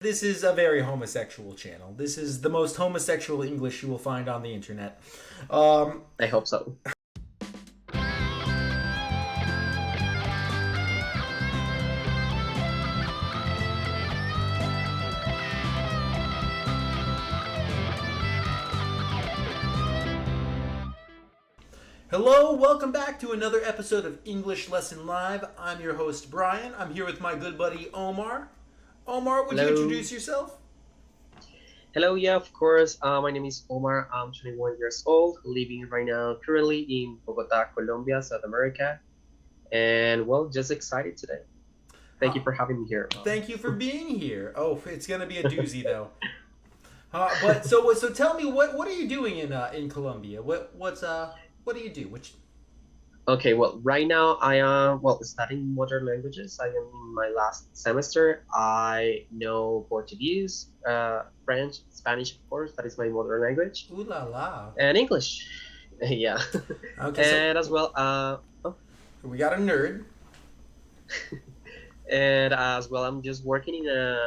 This is a very homosexual channel. This is the most homosexual English you will find on the internet. I hope so. Hello, welcome back to another episode of English Lesson Live. I'm your host, Brian. I'm here with my good buddy, Omar. Omar, would you Hello. introduce yourself? Hello, yeah, of course. My name is Omar. I'm 21 years old, living right now currently in Bogota, Colombia, South America. And well, just excited today. Thank you for having me here. Thank you for being here. Oh, it's gonna be a doozy though. But tell me, what are you doing in Colombia? What do you do? Okay, well, right now I am studying modern languages. I am in my last semester. I know Portuguese, French, Spanish, of course. That is my modern language, Ooh la la. and English. Yeah, Okay, and as well, we got a nerd. and as well, I'm just working in a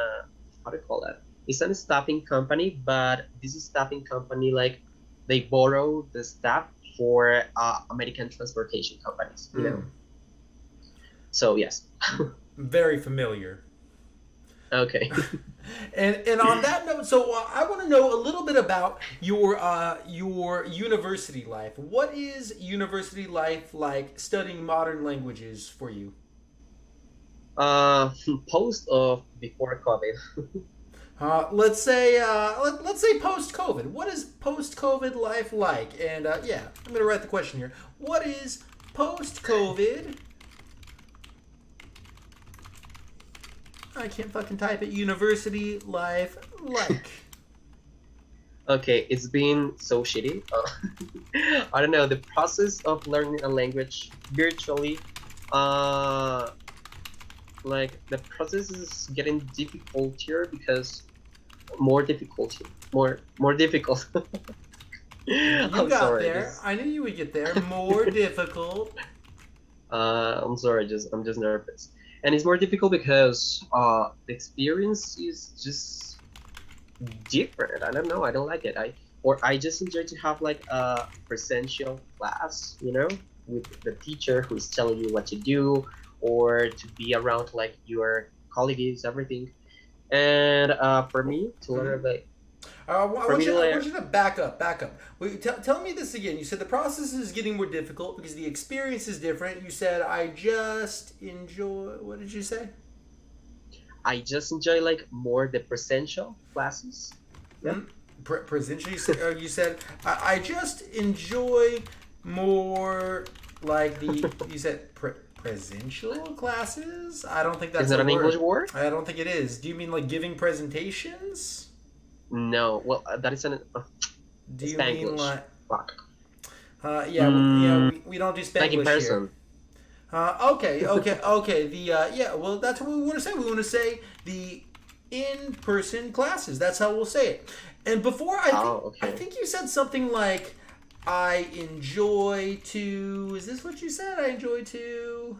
how do you call that? It's a staffing company, but this is staffing company like they borrow the staff for American transportation companies, you know. So yes. Very familiar. Okay. And on that note, I want to know a little bit about your university life. What is university life like studying modern languages for you? Post of before COVID. Let's say post-COVID. What is post-COVID life like? And yeah, I'm gonna write the question here. What is post-COVID? I can't fucking type it. University life like. Okay, it's been so shitty. I don't know, the process of learning a language virtually, like the process is getting difficultier because more difficulty, more difficult. You I'm got sorry. there. I knew you would get there. More difficult. I'm sorry, I'm just nervous, and it's more difficult because the experience is just different. I don't know. I don't like it. I just enjoy to have like a presential class, you know, with the teacher who's telling you what to do, or to be around like your colleagues, everything. And for me to learn about, I for want me you, to I learn, want you to back up. Wait, tell me this again. You said the process is getting more difficult because the experience is different. You said, I just enjoy. What did you say? I just enjoy like more the presential classes. Yeah. Presential. You said, I just enjoy more like the. You said presential classes? I don't think that's Is that a an word. English word? I don't think it is. Do you mean like giving presentations? No. Well, that is an Do you Spanglish. mean like? Fuck. We don't do Spanglish Like in here. person. Okay. Well, that's what we want to say. We want to say the in-person classes. That's how we'll say it. And before I think you said something like, I enjoy to. Is this what you said? I enjoy to.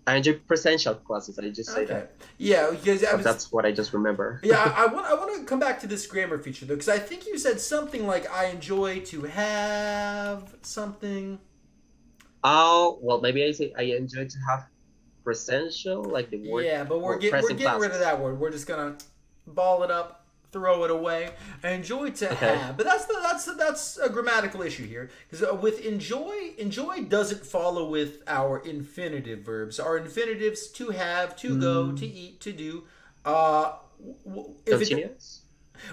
I enjoy presential classes. I just say that. Yeah, because That's what I just remember. Yeah, I want to come back to this grammar feature though, because I think you said something like, I enjoy to have something. Oh, well, maybe I say I enjoy to have presential, like the word. Yeah, but we're getting rid of that word. We're just gonna ball it up, throw it away. I enjoy to have, but that's a grammatical issue here because with enjoy doesn't follow with our infinitive verbs. Our infinitives to have, to go, to eat, to do. Continuous?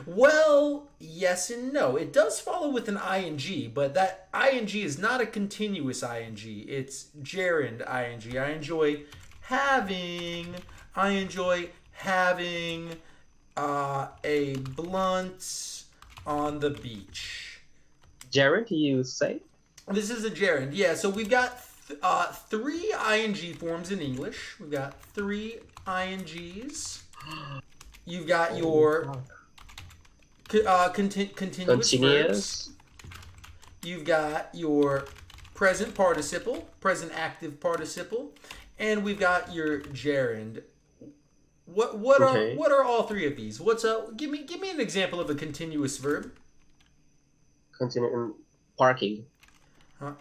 Well, yes and no. It does follow with an ing, but that ing is not a continuous ing. It's gerund ing. I enjoy having a blunt on the beach. Gerund, you say? This is a gerund. Yeah, so we've got three ing forms in English. We've got three ings. You've got your continuous verbs. You've got your present participle, present active participle, and we've got your gerund. Okay. what are all three of these? What's a give me an example of a continuous verb? Continue in parking. Huh?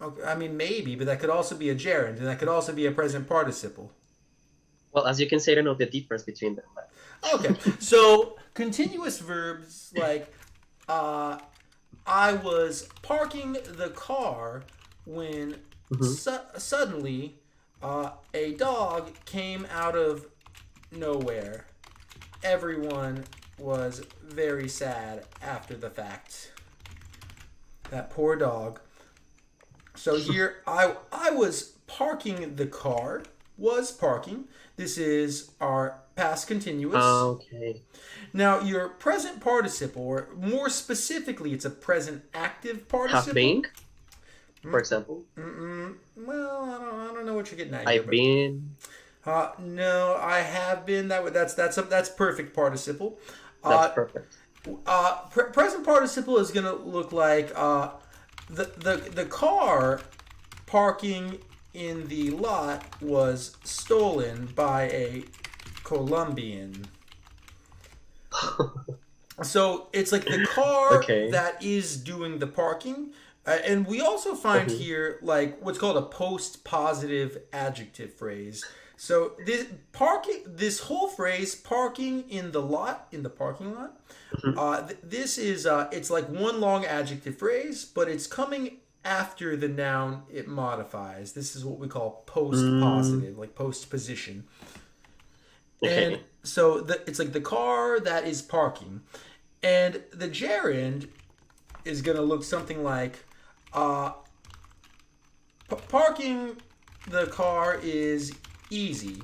Okay, I mean maybe, but that could also be a gerund, and that could also be a present participle. Well, as you can say, I don't know the difference between them. Okay, so continuous verbs like uh, I was parking the car when Mm-hmm. suddenly a dog came out of nowhere. Everyone was very sad after the fact. That poor dog. So here I was parking the car. Was parking. This is our past continuous. Okay. Now your present participle, or more specifically, it's a present active Have participle. been, for example. Well, I don't know what you're getting at here, I've but been. no, I have been. That's perfect participle. That's Uh, perfect. Present participle is gonna look like the car parking in the lot was stolen by a Colombian. So it's like the car Okay. that is doing the parking. And we also find Mm-hmm. here like what's called a post-positive adjective phrase. So this whole phrase, parking in the lot, in the parking lot, Mm-hmm. this is it's like one long adjective phrase, but it's coming after the noun it modifies. This is what we call Mm, post-positive, like post-position. And okay. so it's like the car that is parking. And the gerund is going to look something like uh, parking the car is easy.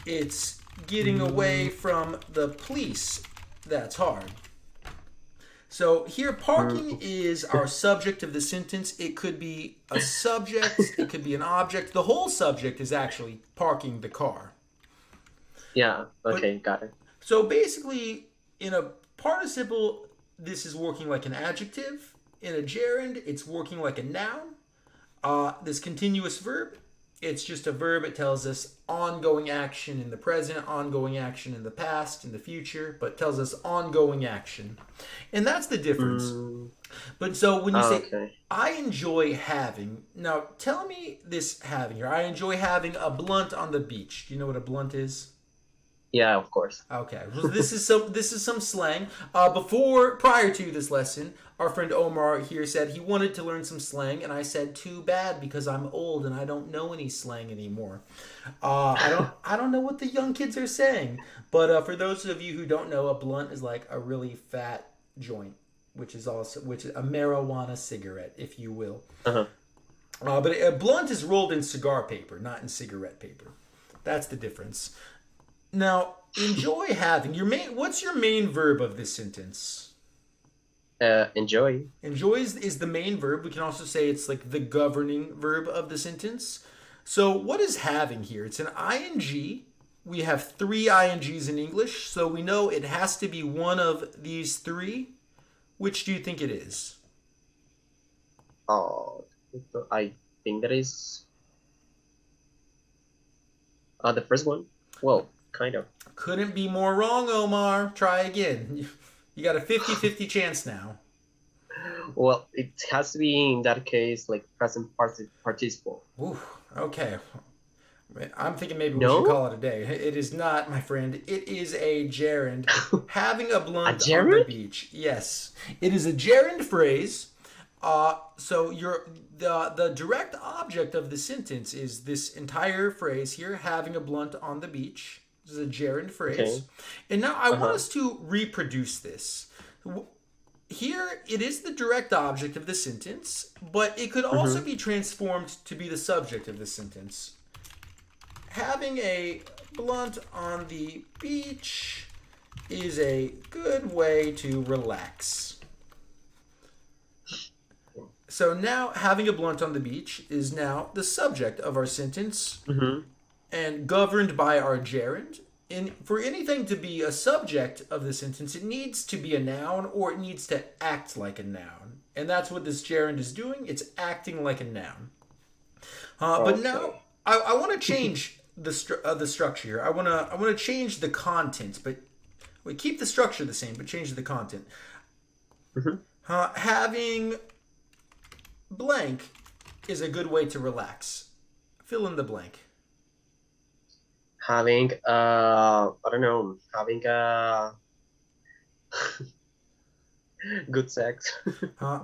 It's getting away Mm, from the police that's hard. So here, parking mm, is our subject of the sentence. It could be a subject, it could be an object. The whole subject is actually parking the car. yeah. But Okay. Got it. so basically, in a participle, this is working like an adjective. In a gerund, it's working like a noun. This continuous verb, it's just a verb. It tells us ongoing action in the present, ongoing action in the past, in the future, but tells us ongoing action. And that's the difference. Mm, But so when you say, okay. I enjoy having, now tell me this having here. I enjoy having a blunt on the beach. Do you know what a blunt is? Yeah. Of course. Okay, well, this is some slang. Prior to this lesson, our friend Omar here said he wanted to learn some slang, and I said too bad because I'm old and I don't know any slang anymore. I don't know what the young kids are saying. But for those of you who don't know, a blunt is like a really fat joint, which is a marijuana cigarette, if you will. Uh-huh. But a blunt is rolled in cigar paper, not in cigarette paper. That's the difference. Now, enjoy having your main. What's your main verb of this sentence? Enjoy. Enjoy is the main verb. We can also say it's like the governing verb of the sentence. So, what is having here? It's an ing. We have three ings in English, so we know it has to be one of these three. Which do you think it is? Oh, I think that is the first one. Well, kind of. Couldn't be more wrong, Omar. Try again. You got a 50-50 chance now. Well, it has to be in that case like present participle. Ooh, okay. I'm thinking maybe we should No, call it a day. It is not, my friend. It is a gerund. Having a a blunt on the gerund. beach. Yes, it is a gerund phrase. So the direct object of the sentence is this entire phrase here, having a blunt on the beach. This is a gerund phrase. Okay. And now I want Uh-huh. us to reproduce this. Here, it is the direct object of the sentence, but it could also Mm-hmm. be transformed to be the subject of the sentence. Having a blunt on the beach is a good way to relax. So now, having a blunt on the beach is now the subject of our sentence Mm-hmm. and governed by our gerund. And for anything to be a subject of the sentence, it needs to be a noun or it needs to act like a noun. And that's what this gerund is doing. It's acting like a noun. But Okay. now I want to change the structure here. I wanna change the content, but we keep the structure the same, but change the content. Mhm. Having blank is a good way to relax. Fill in the blank. Having I don't know, having good sex. Uh,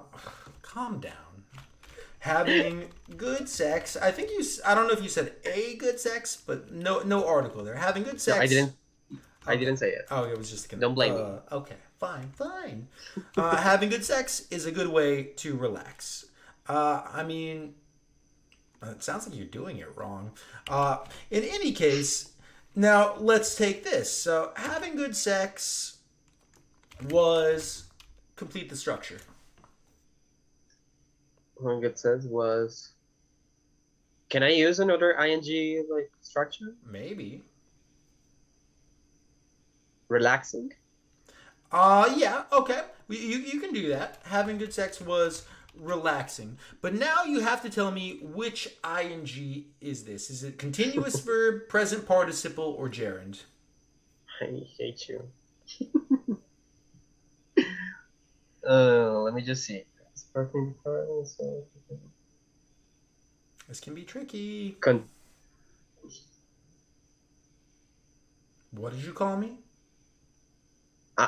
Calm down. Having good sex. I think I don't know if you said a good sex, but no article there. Having good No, sex. I Okay. didn't say it. Oh, it was just gonna. Don't blame me. Okay, fine. Having good sex is a good way to relax. I mean, it sounds like you're doing it wrong. In any case, now let's take this. So, having good sex was complete the structure. Having good sex was. Can I use another ing like structure? Maybe. Relaxing. Yeah, okay. You can do that. Having good sex was relaxing. But now you have to tell me which ing is this. Is it continuous verb, present participle, or gerund? I hate you. Let me just see. This can be tricky. What did you call me?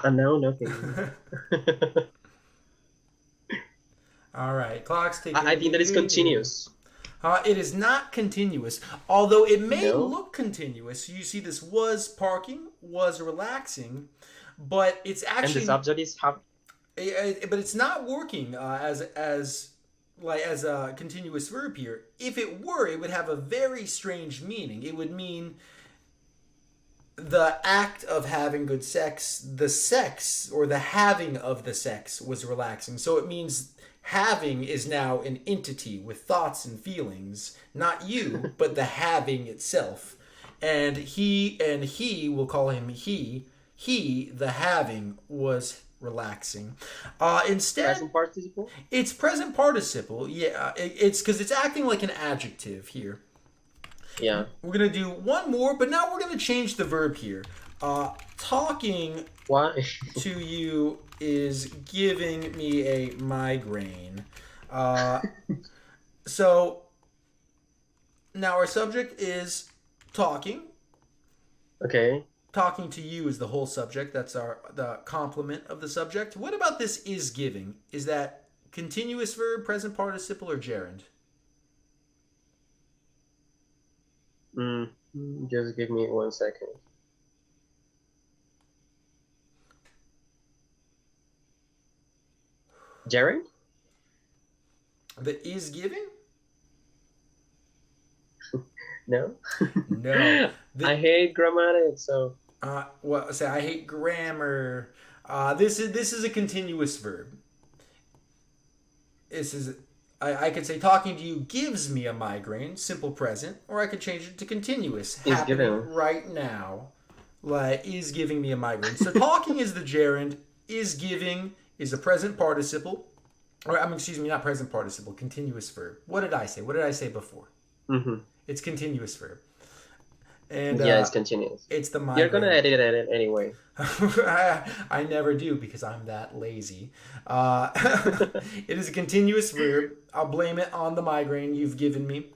No, nothing. All right, clock's ticking. I think that is continuous. It is not continuous, although it may No? look continuous. You see, this was parking, was relaxing, but it's And actually the subject is have. but it's not working as a continuous verb here. If it were, it would have a very strange meaning. It would mean the act of having good sex, the sex or the having of the sex was relaxing. So it means having is now an entity with thoughts and feelings, not you, but the having itself. And he, we'll call him he, the having was relaxing. Instead, Present participle? it's present participle. Yeah, it's because it's acting like an adjective here. Yeah. We're gonna do one more, but now we're gonna change the verb here. Talking Why? to you is giving me a migraine. So now our subject is talking. Okay. Talking to you is the whole subject. That's the complement of the subject. What about this is giving? Is that continuous verb, present participle, or gerund? Just give me 1 second. Gerund? The is giving? No. No. I hate grammatics, so. Well, say I hate grammar. This is a continuous verb. This is I could say talking to you gives me a migraine, simple present, or I could change it to continuous, Is happening giving. right now. Like is giving me a migraine. So talking is the gerund. Is giving is a present participle, or excuse me, not present participle, continuous verb. What did I say? What did I say before? Mm-hmm. It's continuous verb. And Yeah, it's continuous. It's the migraine. You're gonna edit it anyway. I never do because I'm that lazy. It is a continuous verb. I'll blame it on the migraine you've given me.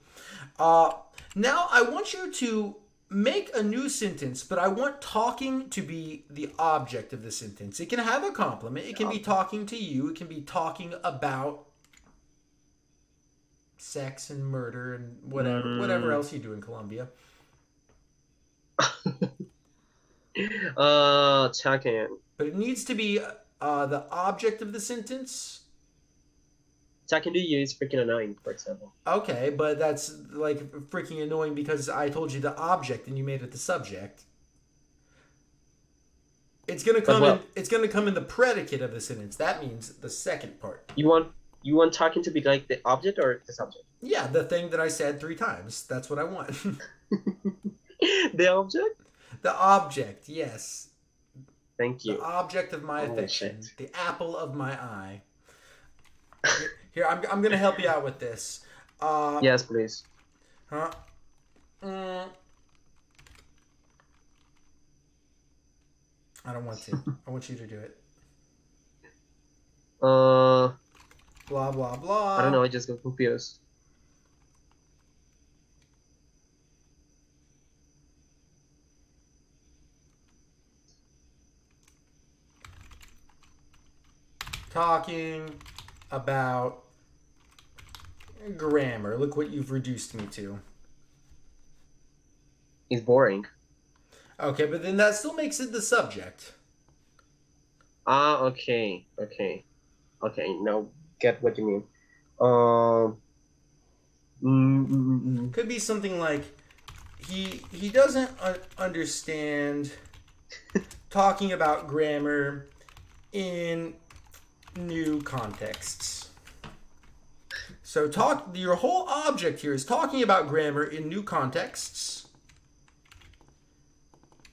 Now I want you to make a new sentence, but I want talking to be the object of the sentence. It can have a complement. It can be talking to you. It can be talking about sex and murder and whatever else you do in Colombia. Talking. But it needs to be the object of the sentence. Talking to you is freaking annoying, for example. Okay, but that's like freaking annoying because I told you the object and you made it the subject. It's gonna come in. It's gonna come in the predicate of the sentence. That means the second part. You want talking to be like the object or the subject? Yeah, the thing that I said 3 times. That's what I want. The object? The object, yes. Thank you. The object of my affection. The apple of my eye. Here, I'm gonna help you out with this. Yes, please. I don't want to. I want you to do it. Uh, Blah blah I don't blah. know. I just got confused. Talking about grammar. Look what you've reduced me to. It's boring. Okay, but then that still makes it the subject. Ah, okay, okay, okay. Now get what you mean. Um, Could be something like he doesn't understand talking about grammar in new contexts. So your whole object here is talking about grammar in new contexts.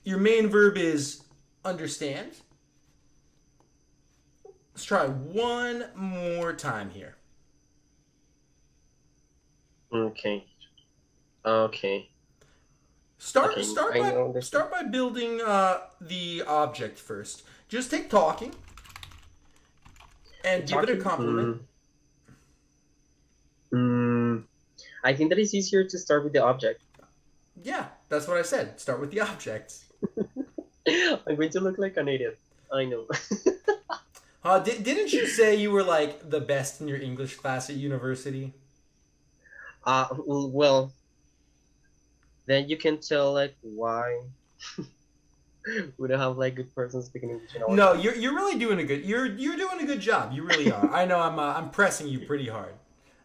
Your main verb is understand. Let's try one more time here. okay, okay. Start Okay, start I by know this. start by building the object first. Just take talking and give it a Talking. compliment. I think that it's easier to start with the object. Yeah, that's what I said. Start with the object. I'm going to look like an idiot. I know. Didn't you say you were like the best in your English class at university? Well, then you can tell like why we don't have like good person speaking English in our No, class. you're really doing a good you're doing a good job. You really are. I know I'm pressing you pretty hard,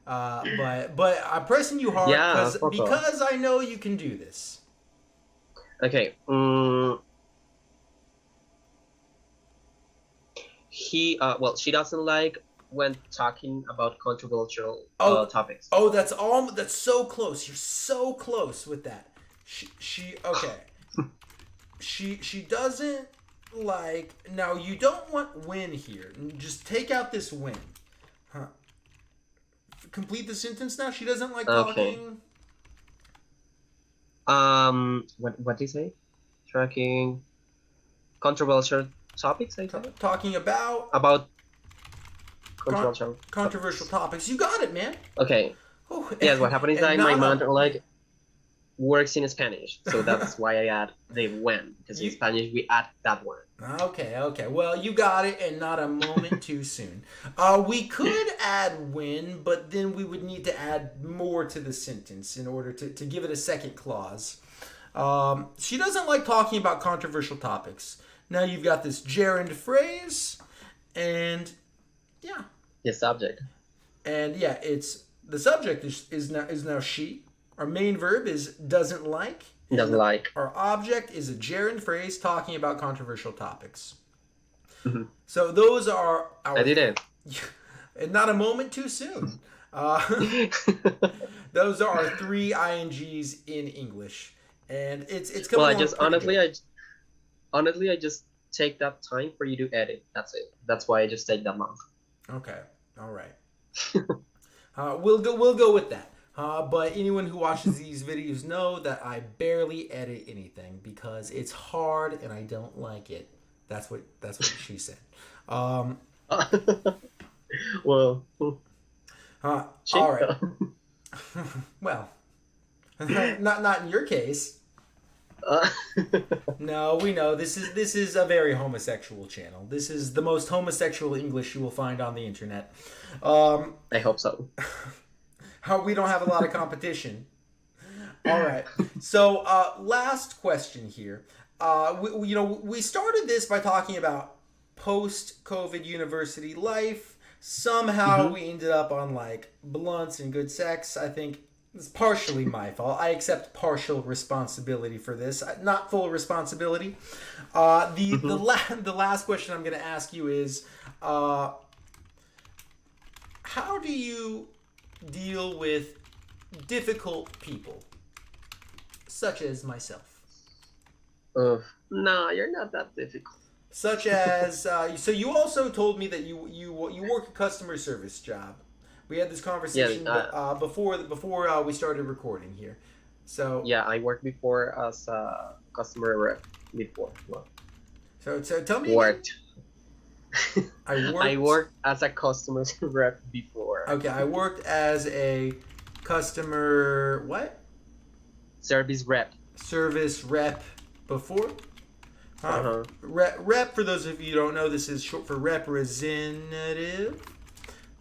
but I'm pressing you hard Yeah, because I know you can do this. Okay. She doesn't like when talking about controversial topics. Oh, that's so close. You're so close with that. She okay. She doesn't like. Now you don't want win here. Just take out this win. Huh. Complete the sentence now. She doesn't like Okay. talking. What do you say? Tracking controversial topics, I think. Talking about controversial topics. You got it, man. Okay. Oh, Yes, what happened is that my mother like works in Spanish, so that's why I add the when, because in Spanish we add that one. Okay. Well, you got it, and not a moment too soon. We could add when, but then we would need to add more to the sentence in order to give it a second clause. She doesn't like talking about controversial topics. Now you've got this gerund phrase, and yeah. The subject. And yeah, it's the subject is now she. Our main verb is doesn't like. Doesn't like. Our object is a gerund phrase talking about controversial topics. Mm-hmm. So those are our. I did it. And not a moment too soon. Those are our 3 INGs in English, and it's coming. Well, honestly, I just take that time for you to edit. That's it. That's why I just take that long. Okay. All right. We'll go with that. But anyone who watches these videos know that I barely edit anything because it's hard and I don't like it. That's what she said. Well. All right. Well, not in your case. No, we know this is a very homosexual channel. This is the most homosexual English you will find on the internet. I hope so. We don't have a lot of competition. All right. So, last question here. We started this by talking about post-COVID university life. Somehow we ended up on like blunts and good sex. I think it's partially my fault. I accept partial responsibility for this, not full responsibility. The last question I'm going to ask you is, how do you deal with difficult people, such as myself? No, you're not that difficult. Such as, so you also told me that you work a customer service job. We had this conversation before we started recording here. So yeah, I worked before as a customer rep before. Well. So tell me again. Worked. I I worked. worked as a customer rep before. Okay, I worked as a customer what? Service rep. Service rep before. Uh-huh. Rep, for those of you who don't know, this is short for representative.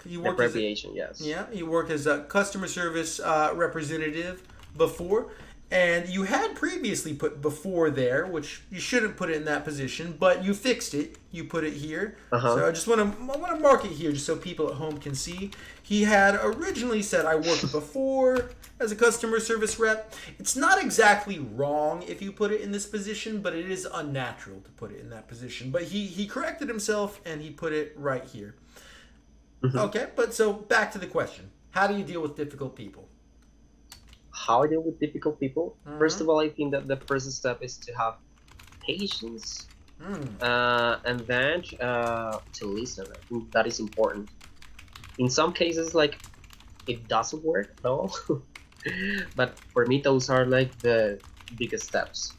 You worked as Abbreviation, yes. yeah, you worked as a customer service representative before, and you had previously put before there, which you shouldn't put it in that position, but you fixed it. You put it here. Uh-huh. So I want to mark it here just so people at home can see. He had originally said I worked before as a customer service rep. It's not exactly wrong if you put it in this position, but it is unnatural to put it in that position. But he corrected himself and he put it right here. Mm-hmm. Okay, but so back to the question. How do you deal with difficult people? How I deal with difficult people? Mm-hmm. First of all, I think that the first step is to have patience. And then to listen. I think that is important. In some cases, like, it doesn't work at all. But for me, those are like the biggest steps.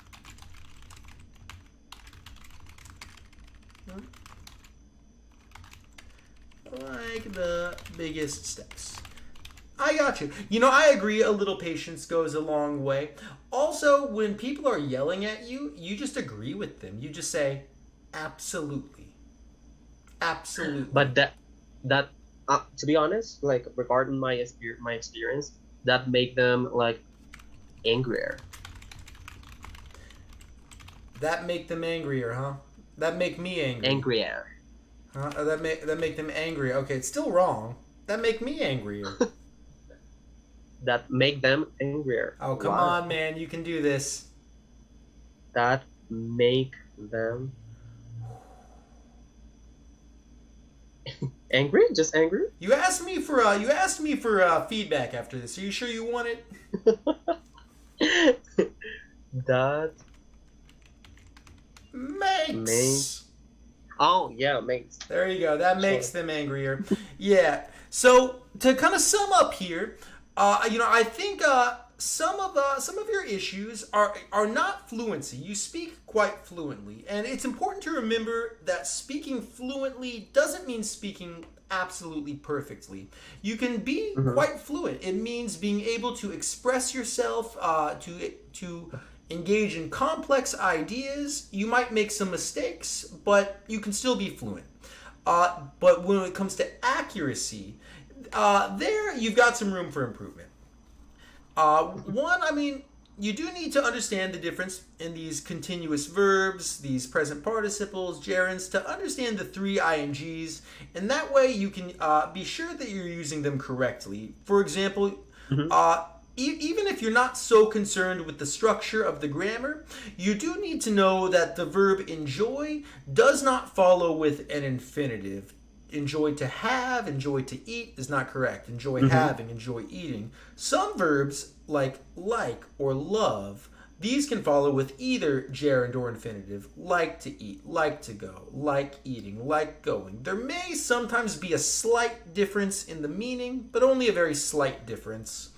Like the biggest steps. I got you. You know, I agree, a little patience goes a long way. Also, when people are yelling at you, you just agree with them. You just say, absolutely. Absolutely. But that to be honest, like, regarding my experience, that make them like angrier. That make them angrier, huh? That make me angry. Angrier. Huh? That make them angry. Okay, it's still wrong. That make me angrier. That make them angrier. Oh, come on, man. You can do this. That make them angry? Just angry? You asked me for feedback after this. Are you sure you want it? That makes. Oh yeah, makes. There you go. That makes them angrier. Yeah. So to kind of sum up here, I think some of your issues are not fluency. You speak quite fluently, and it's important to remember that speaking fluently doesn't mean speaking absolutely perfectly. You can be quite fluent. It means being able to express yourself, to engage in complex ideas. You might make some mistakes, but you can still be fluent. But when it comes to accuracy, there you've got some room for improvement. You do need to understand the difference in these continuous verbs, these present participles, gerunds, to understand the three INGs, and that way you can be sure that you're using them correctly. For example, even if you're not so concerned with the structure of the grammar, you do need to know that the verb enjoy does not follow with an infinitive. Enjoy to have, enjoy to eat is not correct. Enjoy having, enjoy eating. Some verbs like or love, these can follow with either gerund or infinitive. Like to eat, like to go, like eating, like going. There may sometimes be a slight difference in the meaning, but only a very slight difference.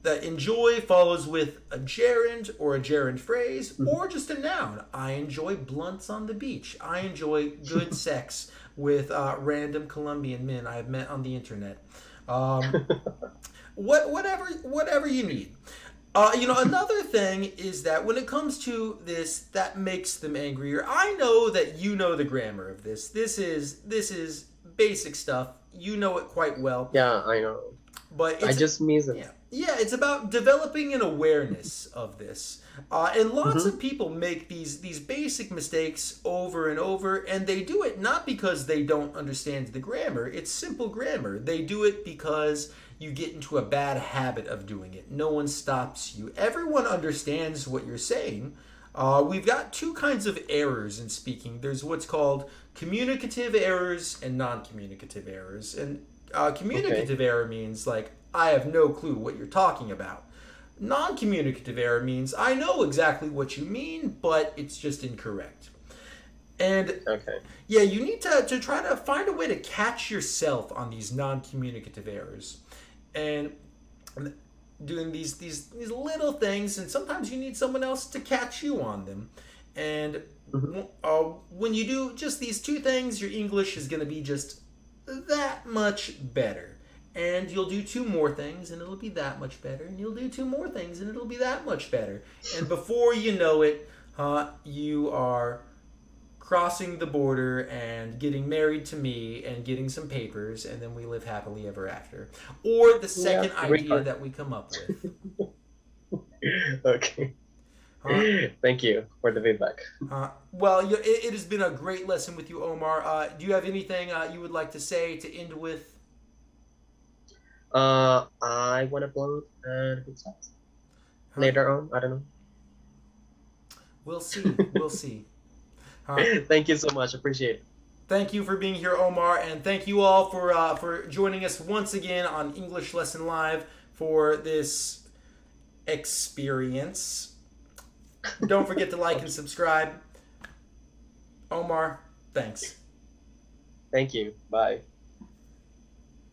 The enjoy follows with a gerund or a gerund phrase or just a noun. I enjoy blunts on the beach. I enjoy good sex with random Colombian men I have met on the internet. Whatever you need. Another thing is that when it comes to this, that makes them angrier. I know that you know the grammar of this. This is basic stuff. You know it quite well. Yeah, I know. But I just miss it. Yeah, it's about developing an awareness of this. And lots of people make these basic mistakes over and over, and they do it not because they don't understand the grammar. It's simple grammar. They do it because you get into a bad habit of doing it. No one stops you. Everyone understands what you're saying. We've got two kinds of errors in speaking. There's what's called communicative errors and non-communicative errors. And communicative error means, like, I have no clue what you're talking about. Non-communicative error means I know exactly what you mean, but it's just incorrect. And you need to try to find a way to catch yourself on these non-communicative errors. And doing these little things, and sometimes you need someone else to catch you on them. And Mhm. when you do just these two things, your English is going to be just that much better. And you'll do two more things, and it'll be that much better. And you'll do two more things, and it'll be that much better. And before you know it, you are crossing the border and getting married to me and getting some papers, and then we live happily ever after. Or the Yeah, second green idea card. that we come up with. Okay. Uh, Thank you for the feedback. well, it has been a great lesson with you, Omar. Do you have anything you would like to say to end with? I want to upload the good stuff Huh? later on. I don't We'll see. We'll see. know. Thank you so much. Appreciate it. Thank you for being here, Omar, and thank you all for joining us once again on English Lesson Live for this experience. Don't forget to like and subscribe. Omar, thanks. Thank you. Bye.